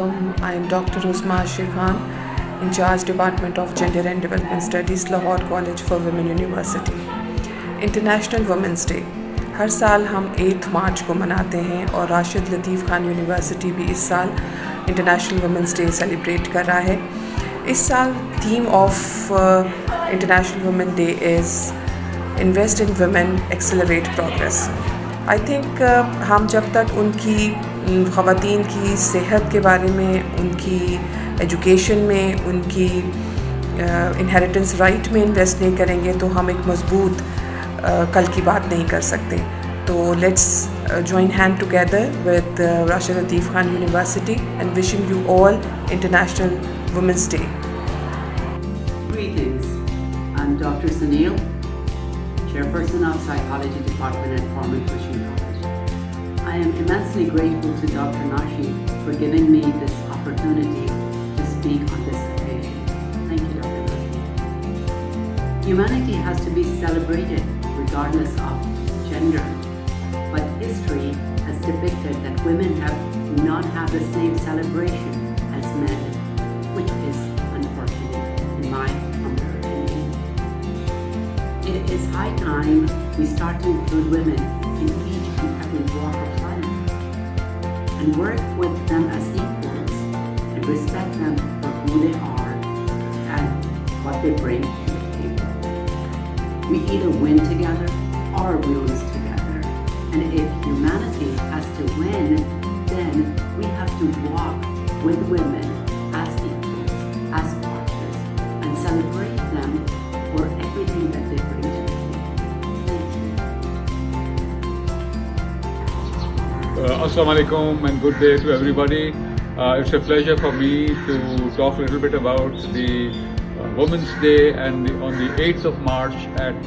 Assalamualaikum. I am Dr. Usma Khan, in charge Department of Gender and Development Studies, Lahore College for Women University. International women's day हर साल हम 8 मार्च को मनाते हैं और राशिद लतीफ़ Khan university भी इस साल इंटरनेशनल वुमेंस डे सेलिब्रेट कर रहा है. इस साल theme of international women day is invest in women accelerate progress. I think हम जब तक उनकी ख़वातीन की सेहत के बारे में, उनकी एजुकेशन में, उनकी इनहेरिटेंस राइट में इन्वेस्ट नहीं करेंगे तो हम एक मज़बूत कल की बात नहीं कर सकते. तो let's join hand together with Rashid Latif Khan University and wishing you all International Women's Day. Greetings. I'm Dr. Sunil, Chairperson of Psychology Department at Former Christian College. I am immensely grateful to Dr. Nashi for giving me this opportunity to speak on this occasion. Thank you, Dr. Nashi. Humanity has to be celebrated regardless of gender. But history has depicted that women have not had the same celebration as men, which is unfortunate in my humble opinion. It is high time we start to include women in each and every walk of life and work with them as equals and respect them for who they are and what they bring to the table. We either win together or we lose together. And if humanity has to win, then we have to walk with women as equals, as partners, and celebrate them for everything that they bring to the table. Thank you. Assalamu alaikum and good day to everybody. It's a pleasure for me to talk a little bit about the Women's Day and on the 8th of March at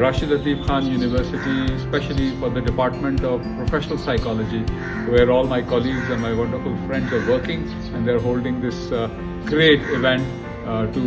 Rashid Latif Khan University, especially for the Department of Professional Psychology, where all my colleagues and my wonderful friends are working, and they're holding this great event to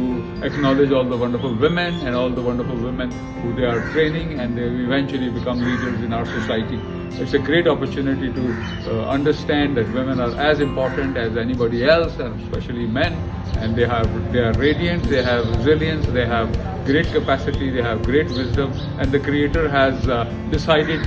acknowledge all the wonderful women and all the wonderful women who they are training, and they eventually become leaders in our society. It's a great opportunity to understand that women are as important as anybody else, and especially men, and they are radiant, they have resilience, they have great capacity, they have great wisdom, and the Creator has decided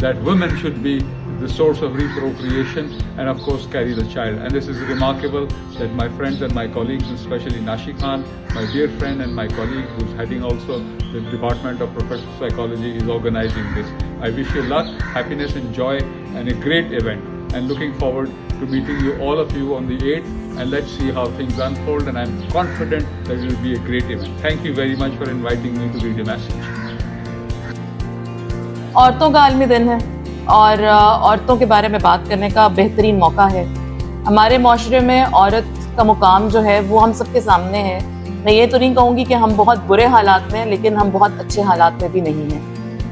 that women should be the source of reprocreation and of course carry the child. And this is remarkable that my friends and my colleagues, especially Nashi Khan, my dear friend and my colleague who's heading also the Department of Professional Psychology, is organizing this. I wish you luck, happiness and joy and a great event, and looking forward to meeting you, all of you, on the 8th, and let's see how things unfold, and I'm confident that it will be a great event. Thank you very much for inviting me to read the message. औरतों का आलमी दिन है और औरतों के बारे में बात करने का बेहतरीन मौका है. हमारे माशरे में औरत का मुकाम जो है वो हम सबके सामने है. मैं ये तो नहीं कहूँगी कि हम बहुत बुरे हालात में हैं, लेकिन हम बहुत अच्छे हालात में भी नहीं हैं.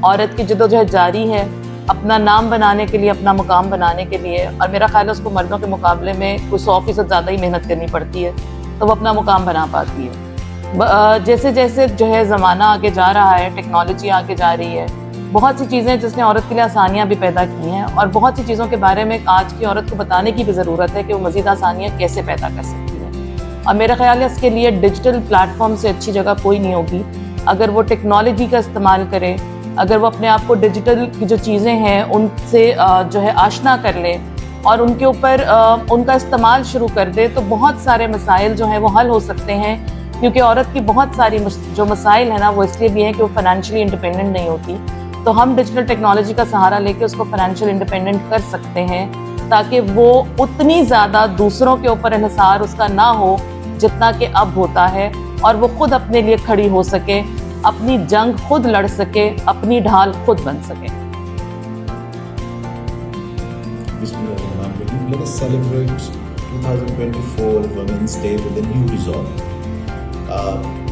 औरत की जद्दोजहद जारी है अपना नाम बनाने के लिए, अपना मुकाम बनाने के लिए, और मेरा ख्याल है उसको मर्दों के मुकाबले में कुछ 100% ज़्यादा ही मेहनत करनी पड़ती है तो वो अपना मुकाम बना पाती है. जैसे जैसे जो है ज़माना आगे जा रहा है, टेक्नोलॉजी आगे जा रही है, बहुत सी चीज़ें जिसने औरत के लिए आसानियाँ भी पैदा की हैं, और बहुत सी चीज़ों के बारे में आज की औरत को बताने की भी ज़रूरत है कि वो मज़ीद आसानियाँ कैसे पैदा कर सकती है. और मेरा ख्याल है इसके लिए डिजिटल प्लेटफॉर्म से अच्छी जगह कोई नहीं होगी. अगर वो टेक्नोलॉजी का इस्तेमाल करे, अगर वो अपने आप को डिजिटल की जो चीज़ें हैं उनसे जो है आशना कर ले और उनके ऊपर उनका इस्तेमाल शुरू कर दे, तो बहुत सारे मसाइल जो हैं वो हल हो सकते हैं. क्योंकि औरत की बहुत सारी जो मसाइल है ना, वो इसलिए भी हैं कि वो फाइनेंशियली इंडिपेंडेंट नहीं होती. तो हम डिजिटल टेक्नोलॉजी का सहारा लेके उसको फाइनेंशियल इंडिपेंडेंट कर सकते हैं, ताकि वो उतनी ज़्यादा दूसरों के ऊपर इन्हिसार उसका ना हो जितना कि अब होता है, और वो खुद अपने लिए खड़ी हो सके, अपनी जंग खुद लड़ सके, अपनी ढाल खुद बन सके. Let us celebrate 2024 Women's Day with a new resolve.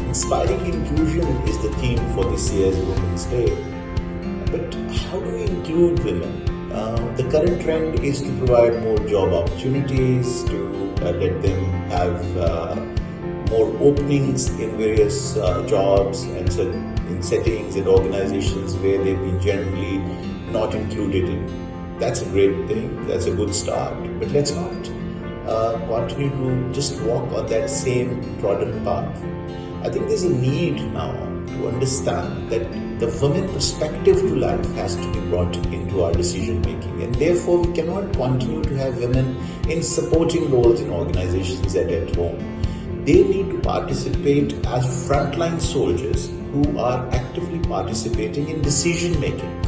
Inspiring inclusion is the theme for this year's Women's Day. But how do we include women? The current trend is to provide more job opportunities, to let them have more openings in various jobs and in settings and organizations where they've been generally not included in. That's a great thing, that's a good start, but let's not continue to just walk on that same trodden path. I think there's a need now to understand that the women perspective to life has to be brought into our decision making, and therefore we cannot continue to have women in supporting roles in organizations and at home. They need to participate as frontline soldiers who are actively participating in decision making.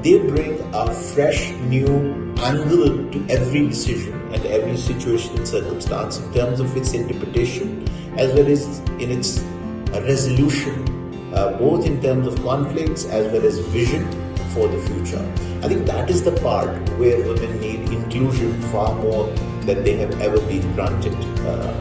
They bring a fresh new angle to every decision and every situation and circumstance in terms of its interpretation as well as in its resolution, both in terms of conflicts as well as vision for the future. I think that is the part where women need inclusion far more than they have ever been granted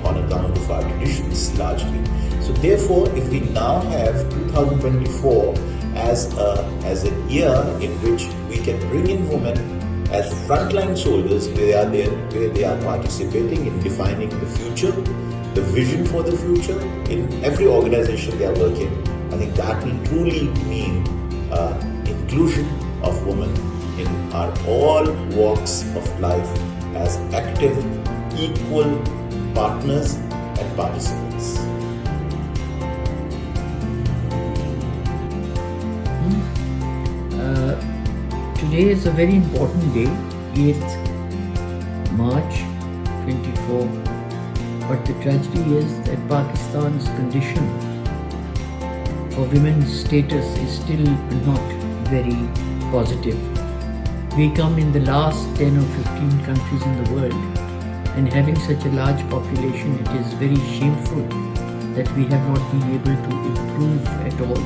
on account of our traditions largely. So therefore, if we now have 2024 as a year in which we can bring in women as frontline soldiers where they are participating in defining the future, the vision for the future in every organization they are working, I think that will truly mean inclusion of women in our all walks of life as active, equal partners and participants. Today is a very important day, 8th March 24. But the tragedy is that Pakistan's condition for women's status is still not very positive. We come in the last 10 or 15 countries in the world, and having such a large population, it is very shameful that we have not been able to improve at all.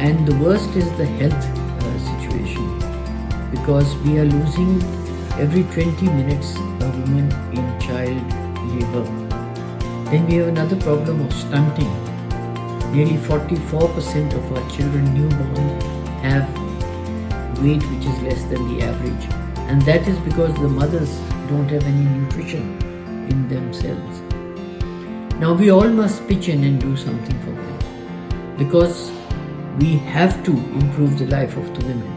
And the worst is the health situation, because we are losing every 20 minutes a woman in child labor. Then we have another problem of stunting. Nearly 44% of our children newborn have weight which is less than the average, and that is because the mothers don't have any nutrition in themselves. Now we all must pitch in and do something for them, because we have to improve the life of the women.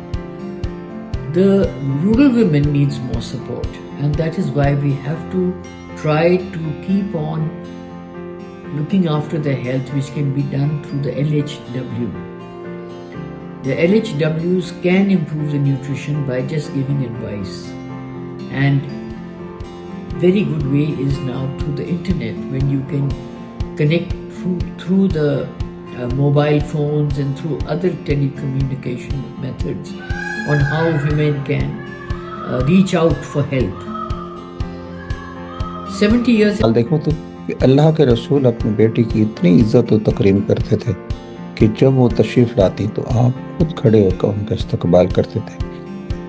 The rural women needs more support, and that is why we have to try to keep on looking after their health, which can be done through the LHW. The LHWs can improve the nutrition by just giving advice, and very good way is now through the internet, when you can connect through the mobile phones and through other telecommunication methods on how women can reach out for help. 70 years हाल देखो तो कि अल्लाह के रसूल अपनी बेटी की इतनी इज्जत और तकरीम करते थे कि जब वो तशरीफ़ लाती तो आप खुद खड़े होकर उनका इस्तकबाल करते थे।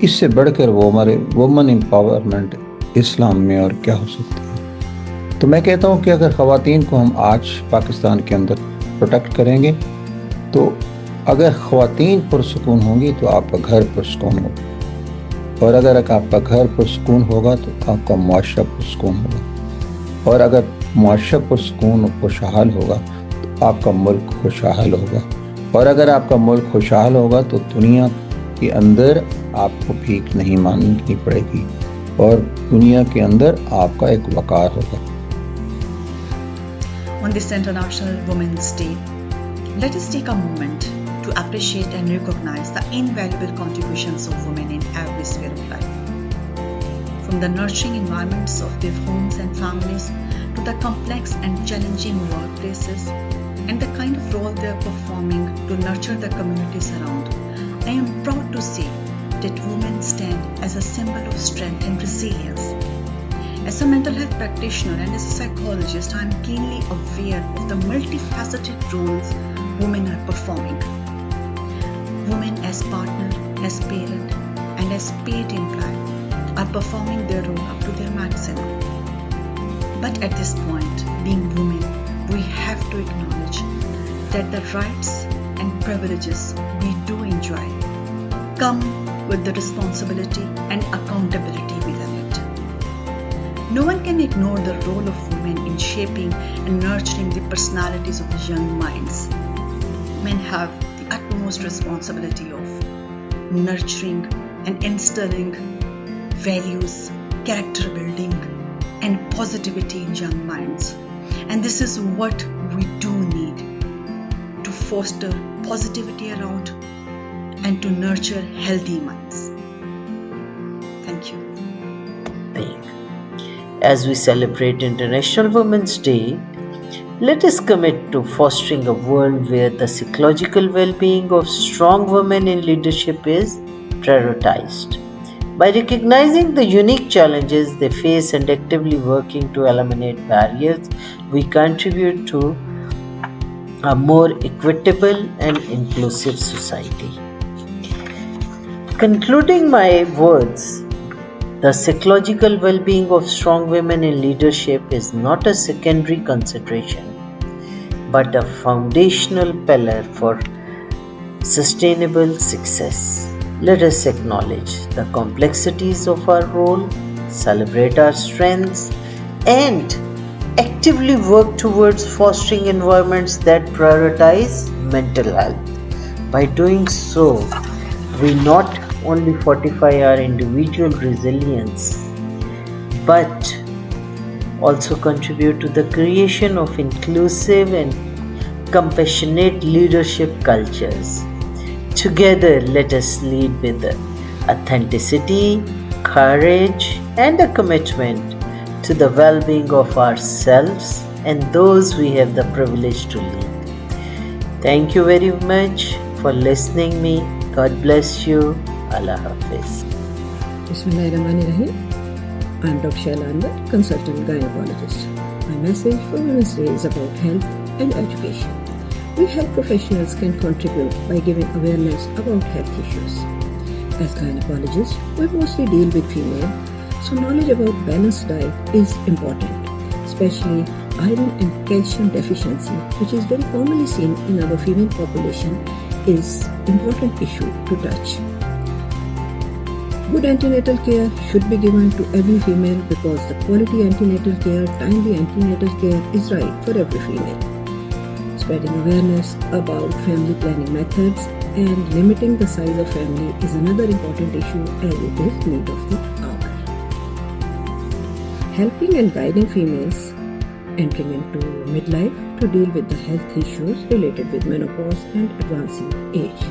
इससे बढ़कर वो हमारे वुमेन एम्पावरमेंट इस्लाम में और क्या हो सकती है। तो मैं कहता हूँ कि अगर ख़वातीन को हम आज पाकिस्तान के अंदर प्रोटेक्ट करेंगे, तो अगर ख़वातीन पुरसुकून होंगी तो आपका घर पुरसुकून होगा, और अगर आपका घर पुरसुकून होगा तो आपका मुआशरा पुरसुकून होगा, और अगर मुआशरा पुरसुकून और खुशहाल होगा तो आपका मुल्क खुशहाल होगा, और अगर आपका मुल्क खुशहाल होगा तो दुनिया के अंदर आपको भीख नहीं मांगनी पड़ेगी और दुनिया के अंदर आपका एक वकार होगा। On this International Women's Day, let us take a moment to appreciate and recognize the invaluable contributions of women in every sphere of life. From the nurturing environments of their homes and families to the complex and challenging workplaces and the kind of role they are performing to nurture the communities around, I am proud to say that women stand as a symbol of strength and resilience. As a mental health practitioner and as a psychologist, I am keenly aware of the multifaceted roles women are performing. Women as partner, as parent, and as paid employee are performing their role up to their maximum. But at this point, being women, we have to acknowledge that the rights and privileges we do enjoy come with the responsibility and accountability within it. No one can ignore the role of women in shaping and nurturing the personalities of the young minds. Men have the utmost responsibility of nurturing and instilling values, character building, and positivity in young minds. And this is what we do need to foster positivity around and to nurture healthy minds. Thank you. As we celebrate International Women's Day, let us commit to fostering a world where the psychological well-being of strong women in leadership is prioritized. By recognizing the unique challenges they face and actively working to eliminate barriers, we contribute to a more equitable and inclusive society. Concluding my words, the psychological well-being of strong women in leadership is not a secondary consideration, but a foundational pillar for sustainable success. Let us acknowledge the complexities of our role, celebrate our strengths, and actively work towards fostering environments that prioritize mental health. By doing so, we not only fortify our individual resilience, but also contribute to the creation of inclusive and compassionate leadership cultures. Together, let us lead with authenticity, courage, and a commitment to the well-being of ourselves and those we have the privilege to lead. Thank you very much for listening me. God bless you. Allah Hafiz. Bismillahirrahmanirrahim. I am Dr. Shaila Anwar, consultant gynecologist. My message for Women's Day is about health and education. We health professionals can contribute by giving awareness about health issues. As gynecologists, we mostly deal with female, so knowledge about balanced diet is important, especially iron and calcium deficiency, which is very commonly seen in our female population, is important issue to touch. Good antenatal care should be given to every female because the quality antenatal care, timely antenatal care is right for every female. Spreading awareness about family planning methods and limiting the size of family is another important issue as it is need of the hour. Helping and guiding females entering into midlife to deal with the health issues related with menopause and advancing age.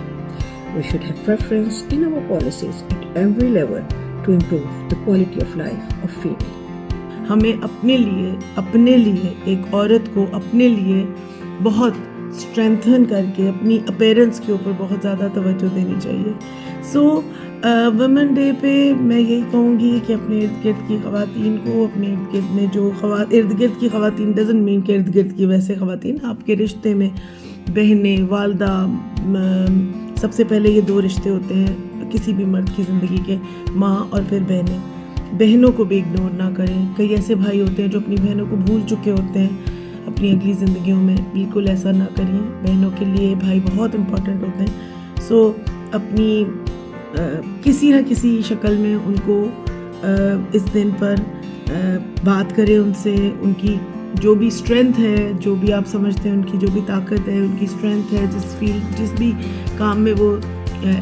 We should have preference in our policies at every level to improve the quality of life of female. हमें अपने लिए एक औरत को अपने लिए बहुत strengthen करके अपनी अपीयरेंस के ऊपर बहुत ज़्यादा तवज्जो देनी चाहिए. सो वुमेन डे पे मैं यही कहूँगी कि अपने इर्द गिर्द की ख़वातीन को, अपने इर्द गिर्द में जो इर्द गिर्द की ख़वातीन डजंट मीन के इर्द गिर्द की वैसे ख़वातीन, आपके रिश्ते में बहनें, वालदा, सबसे पहले ये दो रिश्ते होते हैं किसी भी मर्द की ज़िंदगी के, माँ और फिर बहनें. बहनों को भी इग्नोर ना करें. कई ऐसे भाई होते हैं जो अपनी बहनों को भूल चुके होते हैं अपनी अगली ज़िंदगियों में. बिल्कुल ऐसा ना करिए. बहनों के लिए भाई बहुत इम्पोर्टेंट होते हैं. सो अपनी किसी न किसी शक्ल में उनको इस दिन पर बात करें उनसे. उनकी जो भी स्ट्रेंथ है, जो भी आप समझते हैं उनकी जो भी ताकत है, उनकी स्ट्रेंथ है, जिस भी काम में वो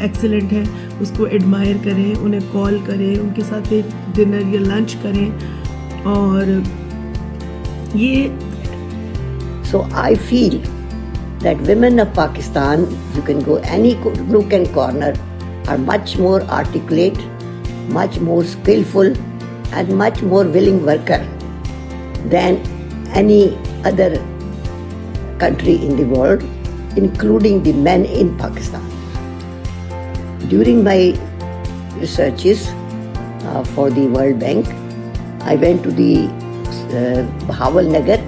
एक्सीलेंट है, उसको एडमायर करें, उन्हें कॉल करें, उनके साथ एक डिनर या लंच करें. और ये So I feel that women of Pakistan, you can go any nook and corner, are much more articulate, much more skillful and much more willing worker than any other country in the world, including the men in Pakistan. During my researches for the World Bank, I went to the Bahawalnagar,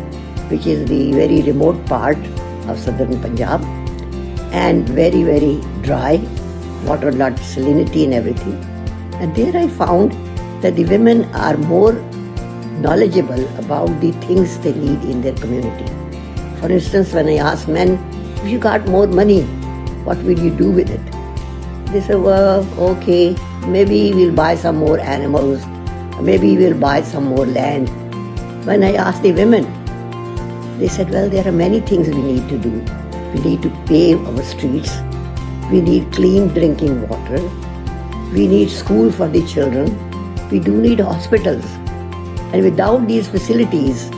which is the very remote part of southern Punjab, and very, very dry, water, lot salinity and everything. And there I found that the women are more knowledgeable about the things they need in their community. For instance, when I ask men, if you got more money, what will you do with it? They say, well, okay, maybe we'll buy some more animals, maybe we'll buy some more land. When I asked the women, they said, well, there are many things we need to do. We need to pave our streets. We need clean drinking water. We need school for the children. We do need hospitals. And without these facilities,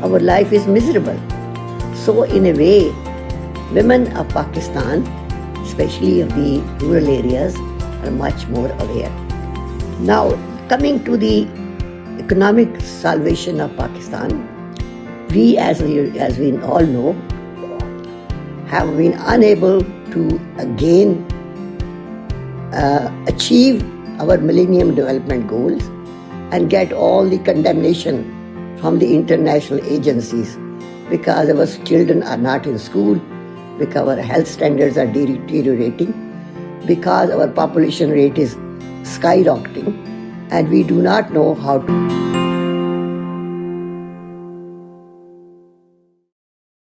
our life is miserable. So in a way, women of Pakistan, especially of the rural areas, are much more aware. Now, coming to the economic salvation of Pakistan, we, as we all know, have been unable to again achieve our Millennium Development Goals and get all the condemnation from the international agencies because our children are not in school, because our health standards are deteriorating, because our population rate is skyrocketing, and we do not know how to